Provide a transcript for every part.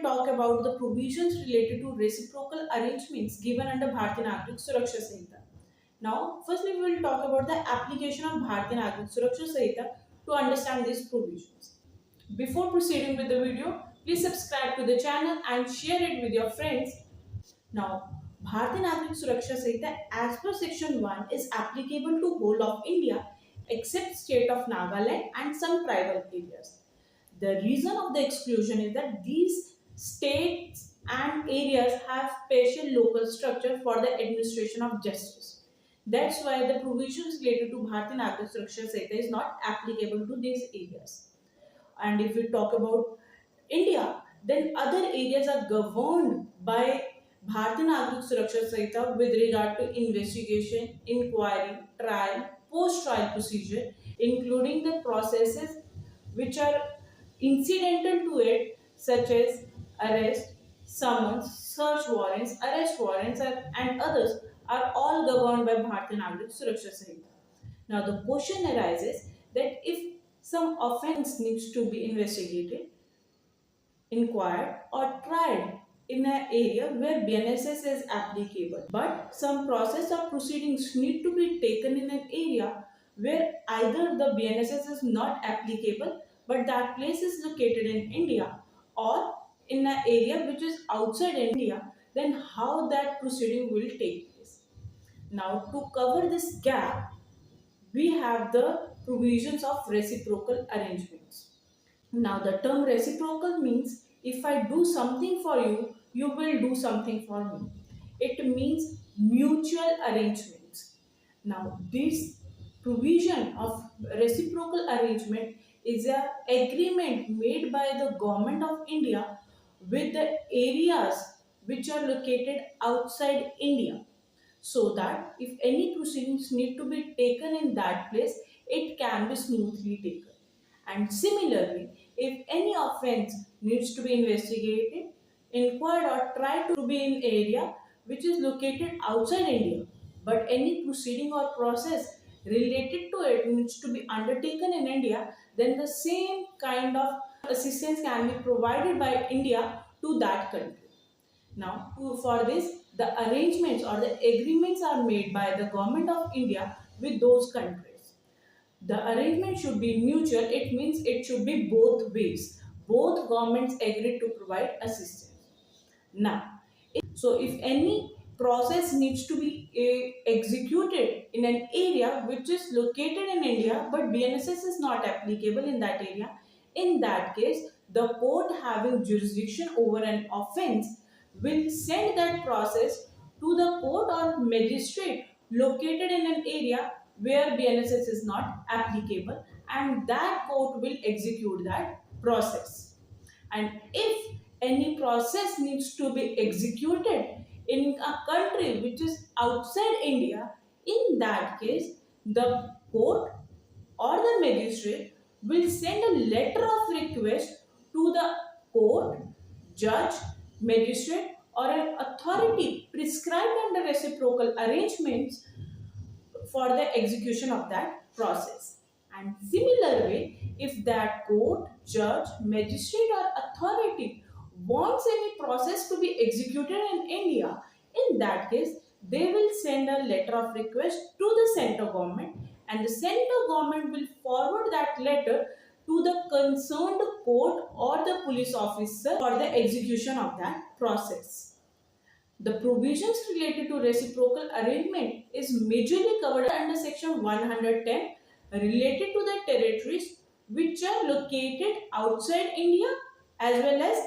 talk about the provisions related to reciprocal arrangements given under Bharatiya Nagrik Suraksha Sanhita. Now, firstly, we will talk about the application of Bharatiya Nagrik Suraksha Sanhita to understand these provisions. Before proceeding with the video, please subscribe to the channel and share it with your friends. Now, Bharatiya Nagrik Suraksha Sanhita as per section 1 is applicable to whole of India except state of Nagaland and some tribal areas. The reason of the exclusion is that these states and areas have special local structure for the administration of justice. That's why the provisions related to Bharatiya Nagrik Suraksha Sanhita is not applicable to these areas. And if we talk about India, then other areas are governed by Bharatiya Nagrik Suraksha Sanhita with regard to investigation, inquiry, trial, post-trial procedure, including the processes which are incidental to it, such as arrest, summons, search warrants, arrest warrants, and others, are all governed by Bharatiya Nagrik Suraksha Sanhita. Now, the question arises that if some offence needs to be investigated, inquired, or tried in an area where BNSS is applicable, but some process or proceedings need to be taken in an area where either the BNSS is not applicable but that place is located in India, or in an area which is outside India, then how that proceeding will take place. Now, to cover this gap, we have the provisions of reciprocal arrangements. Now, the term reciprocal means if I do something for you, you will do something for me. It means mutual arrangements. Now, this provision of reciprocal arrangement is an agreement made by the government of India with the areas which are located outside India, so that if any proceedings need to be taken in that place, it can be smoothly taken. And similarly, if any offence needs to be investigated, inquired, or tried to be in area which is located outside India, but any proceeding or process related to it needs to be undertaken in India, then the same kind of assistance can be provided by India to that country. Now, for this, the arrangements or the agreements are made by the government of India with those countries. The arrangement should be mutual. It means it should be both ways. Both governments agree to provide assistance. Now, if any process needs to be executed in an area which is located in India but BNSS is not applicable in that area, in that case, the court having jurisdiction over an offence will send that process to the court or magistrate located in an area where BNSS is not applicable, and that court will execute that process. And if any process needs to be executed in a country which is outside India, in that case, the court or the magistrate will send a letter of request to the court, judge, magistrate, or an authority prescribed under reciprocal arrangements for the execution of that process. And similarly, if that court, judge, magistrate, or authority wants any process to be executed in India, in that case, they will send a letter of request to the central government, and the central government will forward that letter to the concerned court or the police officer for the execution of that process. The provisions related to reciprocal arrangement is majorly covered under section 110 related to the territories which are located outside India, as well as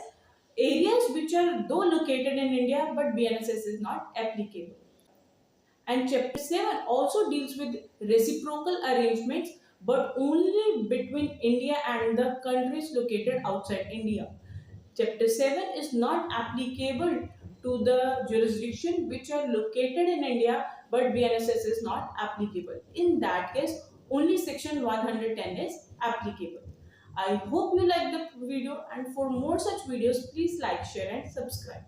areas which are though located in India but BNSS is not applicable. And chapter 7 also deals with reciprocal arrangements but only between India and the countries located outside India. Chapter 7 is not applicable to the jurisdiction which are located in India but BNSS is not applicable. In that case, only section 110 is applicable. I hope you like the video, and for more such videos, please like, share and subscribe.